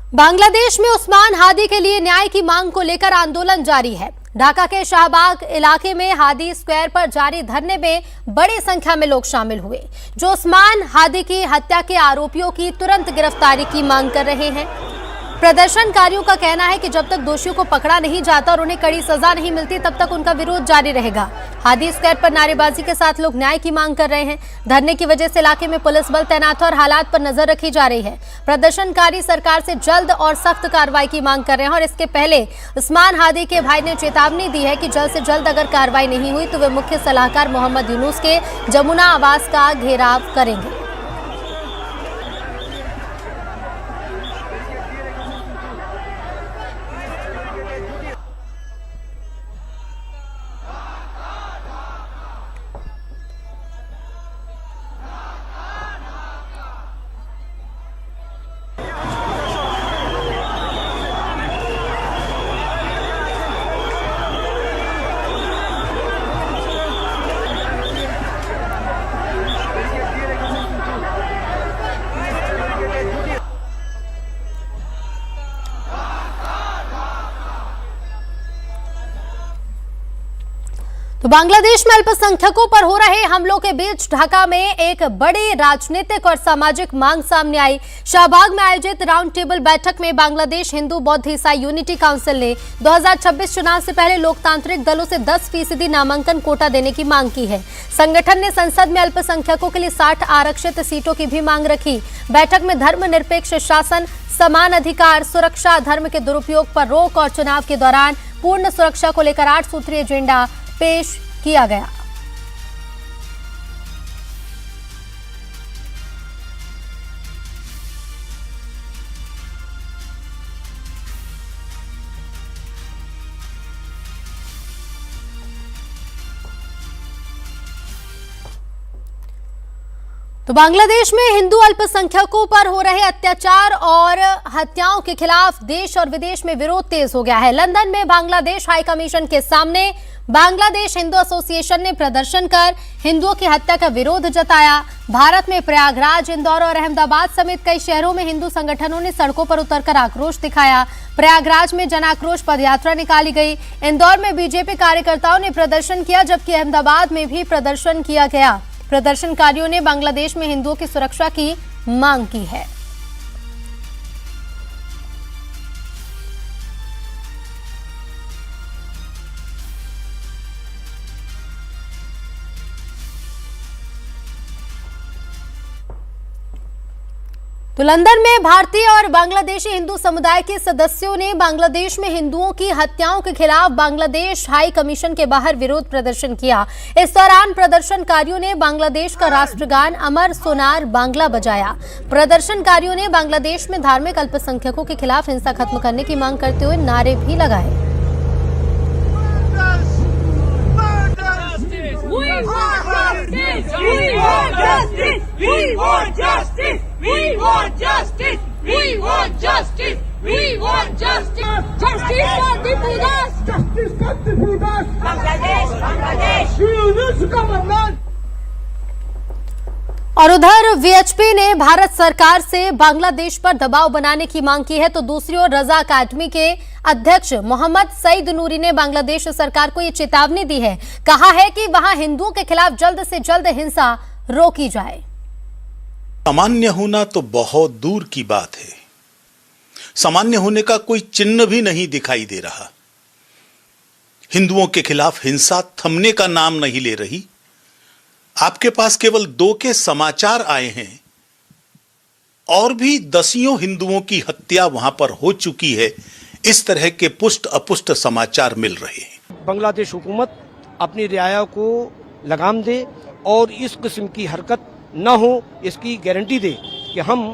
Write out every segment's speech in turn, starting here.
बांग्लादेश में उस्मान हादी के लिए न्याय की मांग को लेकर आंदोलन जारी है। ढाका के शाहबाग इलाके में हादी स्क्वायर पर जारी धरने में बड़ी संख्या में लोग शामिल हुए, जो उस्मान हादी की हत्या के आरोपियों की तुरंत गिरफ्तारी की मांग कर रहे हैं। प्रदर्शनकारियों का कहना है कि जब तक दोषियों को पकड़ा नहीं जाता और उन्हें कड़ी सजा नहीं मिलती, तब तक उनका विरोध जारी रहेगा। हादी स्क्वायर पर नारेबाजी के साथ लोग न्याय की मांग कर रहे हैं। धरने की वजह से इलाके में पुलिस बल तैनात है और हालात पर नजर रखी जा रही है। प्रदर्शनकारी सरकार से जल्द और सख्त कार्रवाई की मांग कर रहे हैं और इसके पहले उस्मान हादी के भाई ने चेतावनी दी है कि जल्द से जल्द अगर कार्रवाई नहीं हुई तो वे मुख्य सलाहकार मोहम्मद यूनुस के जमुना आवास का घेराव करेंगे। तो बांग्लादेश में अल्पसंख्यकों पर हो रहे हमलों के बीच ढाका में एक बड़ी राजनीतिक और सामाजिक मांग सामने आई। शाहबाग में आयोजित राउंड टेबल बैठक में बांग्लादेश हिंदू बौद्ध ईसाई यूनिटी काउंसिल ने 2026 चुनाव से पहले लोकतांत्रिक दलों से 10% नामांकन कोटा देने की मांग की है। संगठन ने संसद में अल्पसंख्यकों के लिए 60 आरक्षित सीटों की भी मांग रखी। बैठक में धर्मनिरपेक्ष शासन, समान अधिकार, सुरक्षा, धर्म के दुरुपयोग पर रोक और चुनाव के दौरान पूर्ण सुरक्षा को लेकर 8 सूत्रीय एजेंडा पेश किया गया। तो बांग्लादेश में हिंदू अल्पसंख्यकों पर हो रहे अत्याचार और हत्याओं के खिलाफ देश और विदेश में विरोध तेज हो गया है। लंदन में बांग्लादेश हाई कमीशन के सामने बांग्लादेश हिंदू एसोसिएशन ने प्रदर्शन कर हिंदुओं की हत्या का विरोध जताया। भारत में प्रयागराज, इंदौर और अहमदाबाद समेत कई शहरों में हिंदू संगठनों ने सड़कों पर उतरकर आक्रोश दिखाया। प्रयागराज में जन आक्रोश पदयात्रा निकाली गई। इंदौर में बीजेपी कार्यकर्ताओं ने प्रदर्शन किया, जबकि अहमदाबाद में भी प्रदर्शन किया गया। प्रदर्शनकारियों ने बांग्लादेश में हिंदुओं की सुरक्षा की मांग की है। तो लंदन में भारतीय और बांग्लादेशी हिंदू समुदाय के सदस्यों ने बांग्लादेश में हिंदुओं की हत्याओं के खिलाफ बांग्लादेश हाई कमीशन के बाहर विरोध प्रदर्शन किया। इस दौरान प्रदर्शनकारियों ने बांग्लादेश का राष्ट्रगान अमर सोनार बांग्ला बजाया। प्रदर्शनकारियों ने बांग्लादेश में धार्मिक अल्पसंख्यकों के खिलाफ हिंसा खत्म करने की मांग करते हुए नारे भी लगाए। We want justice! We want justice! We want justice! Justice for Tipudas! Justice for Tipudas! Bangladesh! Bangladesh! Yunus government! और उधर वीएचपी ने भारत सरकार से बांग्लादेश पर दबाव बनाने की मांग की है, तो दूसरी ओर रजा अकादमी के अध्यक्ष मोहम्मद सईद नूरी ने बांग्लादेश सरकार को ये चेतावनी दी है। कहा है कि वहां हिंदुओं के खिलाफ जल्द से जल्द हिंसा रोकी जाए। सामान्य होना तो बहुत दूर की बात है। सामान्य होने का कोई चिन्ह भी नहीं दिखाई दे रहा। हिंदुओं के खिलाफ हिंसा थमने का नाम नहीं ले रही। आपके पास केवल 2 के समाचार आए हैं और भी दसियों हिंदुओं की हत्या वहां पर हो चुकी है। इस तरह के पुष्ट अपुष्ट समाचार मिल रहे हैं। बांग्लादेश हुकूमत अपनी रियाया को लगाम दे और इस किस्म की हरकत न हो, इसकी गारंटी दे कि हम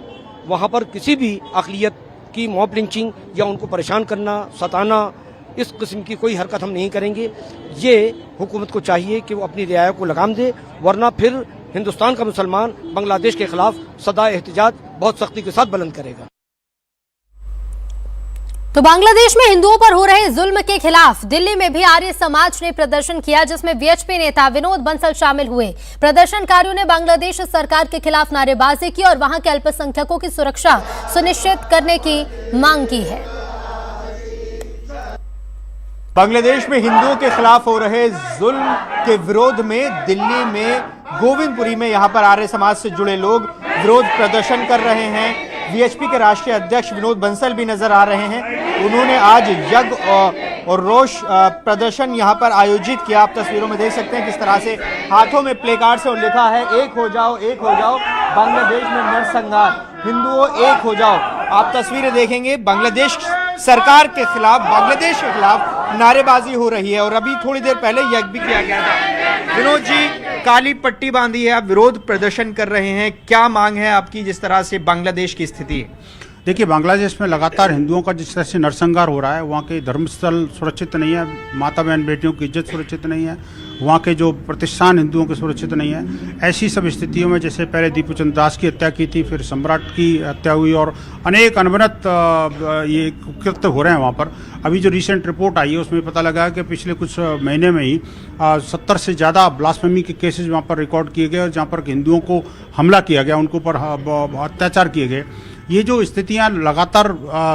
वहाँ पर किसी भी अक़लियत की मॉब लिंचिंग या उनको परेशान करना, सताना, इस किस्म की कोई हरकत हम नहीं करेंगे। ये हुकूमत को चाहिए कि वो अपनी रियाया को लगाम दे, वरना फिर हिंदुस्तान का मुसलमान बांग्लादेश के खिलाफ सदा एहतिजाज बहुत सख्ती के साथ बुलंद करेगा। तो बांग्लादेश में हिंदुओं पर हो रहे जुल्म के खिलाफ दिल्ली में भी आर्य समाज ने प्रदर्शन किया, जिसमें वीएचपी नेता विनोद बंसल शामिल हुए। प्रदर्शनकारियों ने बांग्लादेश सरकार के खिलाफ नारेबाजी की और वहां के अल्पसंख्यकों की सुरक्षा सुनिश्चित करने की मांग की है। बांग्लादेश में हिंदुओं के खिलाफ हो रहे जुल्म के विरोध में दिल्ली में गोविंदपुरी में यहां पर आर्य समाज से जुड़े लोग विरोध प्रदर्शन कर रहे हैं। वीएचपी के राष्ट्रीय अध्यक्ष विनोद बंसल भी नजर आ रहे हैं। उन्होंने आज यज्ञ और रोष प्रदर्शन यहां पर आयोजित किया। आप तस्वीरों में देख सकते हैं किस तरह से हाथों में प्ले कार्ड से लिखा है, एक हो जाओ बांग्लादेश में नरसंहार, हिंदुओं एक हो जाओ। आप तस्वीरें देखेंगे, बांग्लादेश सरकार के खिलाफ, बांग्लादेश के खिलाफ नारेबाजी हो रही है और अभी थोड़ी देर पहले यज्ञ भी किया गया था। विनोद जी, काली पट्टी बांधी है, आप विरोध प्रदर्शन कर रहे हैं, क्या मांग है आपकी जिस तरह से बांग्लादेश की स्थिति है? देखिए, बांग्लादेश में लगातार हिंदुओं का जिस तरह से नरसंहार हो रहा है, वहाँ के धर्मस्थल सुरक्षित नहीं है, माता बहन बेटियों की इज्जत सुरक्षित नहीं है, वहाँ के जो प्रतिष्ठान हिंदुओं के सुरक्षित नहीं है। ऐसी सब स्थितियों में जैसे पहले दीपू चंद्र दास की हत्या की थी, फिर सम्राट की हत्या हुई और अनेक अनवरत ये कृत्य हो रहे हैं वहाँ पर। अभी जो रिसेंट रिपोर्ट आई है उसमें पता लगा है कि पिछले कुछ महीने में ही 70 से ज़्यादा ब्लास्फेमी के केसेज वहाँ पर रिकॉर्ड किए गए और जहाँ पर हिंदुओं को हमला किया गया, उनके ऊपर अत्याचार किए गए। ये जो स्थितियां लगातार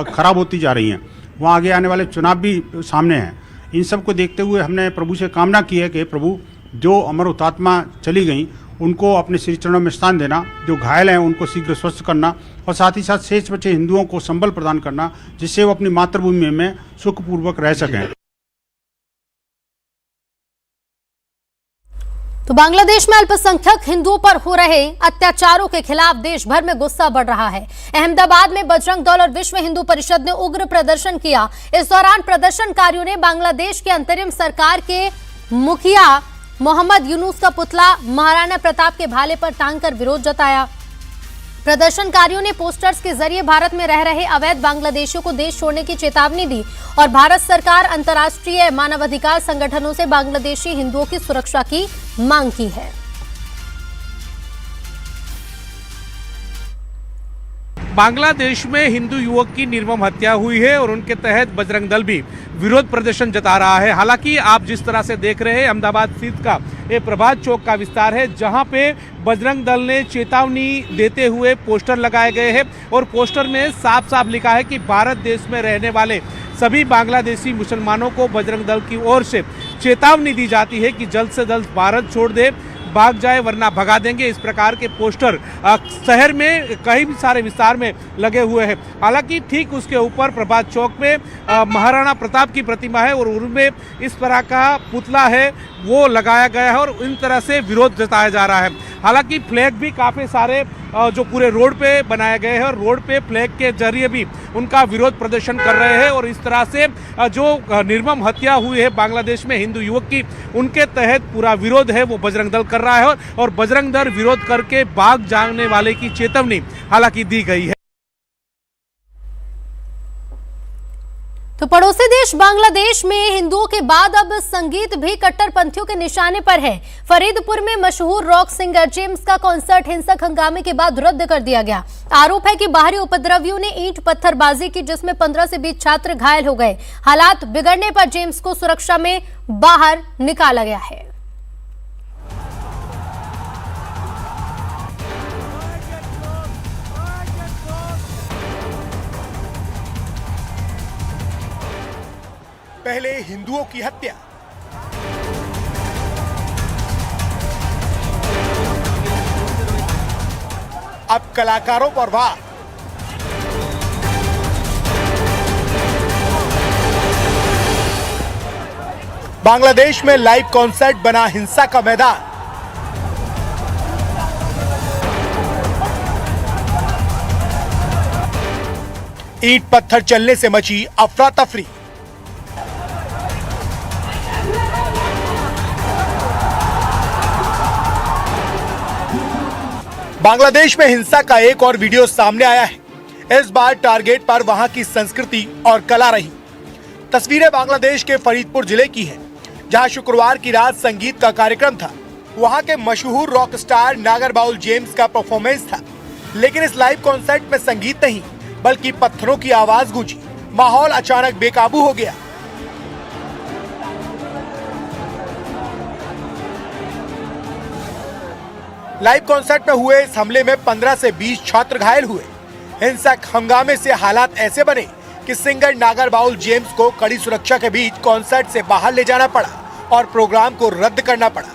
खराब होती जा रही हैं, वहाँ आगे आने वाले चुनाव भी सामने हैं। इन सब को देखते हुए हमने प्रभु से कामना की है कि प्रभु, जो अमर हुतात्मा चली गई उनको अपने श्री चरणों में स्थान देना, जो घायल हैं उनको शीघ्र स्वस्थ करना और साथ ही साथ शेष बचे हिंदुओं को संबल प्रदान करना, जिससे वो अपनी मातृभूमि में सुखपूर्वक रह सकें। तो बांग्लादेश में अल्पसंख्यक हिंदुओं पर हो रहे अत्याचारों के खिलाफ देश भर में गुस्सा बढ़ रहा है। अहमदाबाद में बजरंग दल और विश्व हिंदू परिषद ने उग्र प्रदर्शन किया। इस दौरान प्रदर्शनकारियों ने बांग्लादेश के अंतरिम सरकार के मुखिया मोहम्मद यूनुस का पुतला महाराणा प्रताप के भाले पर टांगकर विरोध जताया। प्रदर्शनकारियों ने पोस्टर्स के जरिए भारत में रह रहे अवैध बांग्लादेशियों को देश छोड़ने की चेतावनी दी और भारत सरकार, अंतर्राष्ट्रीय मानवाधिकार संगठनों से बांग्लादेशी हिंदुओं की सुरक्षा की मांग की है। बांग्लादेश में हिंदू युवक की निर्मम हत्या हुई है और उनके तहत बजरंग दल भी विरोध प्रदर्शन जता रहा है। हालांकि आप जिस तरह से देख रहे हैं, अहमदाबाद स्थित का ये प्रभात चौक का विस्तार है, जहां पे बजरंग दल ने चेतावनी देते हुए पोस्टर लगाए गए हैं और पोस्टर में साफ साफ लिखा है कि भारत देश में रहने वाले सभी बांग्लादेशी मुसलमानों को बजरंग दल की ओर से चेतावनी दी जाती है कि जल्द से जल्द भारत छोड़ दे, भाग जाए वरना भगा देंगे। इस प्रकार के पोस्टर शहर में कई सारे विस्तार में लगे हुए हैं। हालांकि ठीक उसके ऊपर प्रभात चौक में महाराणा प्रताप की प्रतिमा है और उनमें इस तरह का पुतला है वो लगाया गया है और इन तरह से विरोध जताया जा रहा है। हालांकि फ्लैग भी काफ़ी सारे जो पूरे रोड पे बनाए गए हैं और रोड पे फ्लैग के जरिए भी उनका विरोध प्रदर्शन कर रहे हैं और इस तरह से जो निर्मम हत्या हुई है बांग्लादेश में हिंदू युवक की, उनके तहत पूरा विरोध है वो बजरंग दल कर रहा है और बजरंग दल विरोध करके भाग जाने वाले की चेतावनी हालांकि दी गई है। तो पड़ोसी देश बांग्लादेश में हिंदुओं के बाद अब संगीत भी कट्टरपंथियों के निशाने पर है। फरीदपुर में मशहूर रॉक सिंगर जेम्स का कॉन्सर्ट हिंसक हंगामे के बाद रद्द कर दिया गया। आरोप है कि बाहरी उपद्रवियों ने ईंट पत्थरबाजी की, जिसमें 15 से 20 छात्र घायल हो गए। हालात बिगड़ने पर जेम्स को सुरक्षा में बाहर निकाला गया है। पहले हिंदुओं की हत्या, अब कलाकारों पर वार। बांग्लादेश में लाइव कॉन्सर्ट बना हिंसा का मैदान। ईंट पत्थर चलने से मची अफरा तफरी। बांग्लादेश में हिंसा का एक और वीडियो सामने आया है। इस बार टारगेट पर वहां की संस्कृति और कला रही। तस्वीरें बांग्लादेश के फरीदपुर जिले की है, जहां शुक्रवार की रात संगीत का कार्यक्रम था। वहां के मशहूर रॉक स्टार नागरबाउल जेम्स का परफॉर्मेंस था, लेकिन इस लाइव कॉन्सर्ट में संगीत नहीं बल्कि पत्थरों की आवाज गूंजी। माहौल अचानक बेकाबू हो गया। लाइव कॉन्सर्ट में हुए इस हमले में 15 से 20 छात्र घायल हुए। हिंसक हंगामे से हालात ऐसे बने कि सिंगर नागर बाउल जेम्स को कड़ी सुरक्षा के बीच कॉन्सर्ट से बाहर ले जाना पड़ा और प्रोग्राम को रद्द करना पड़ा।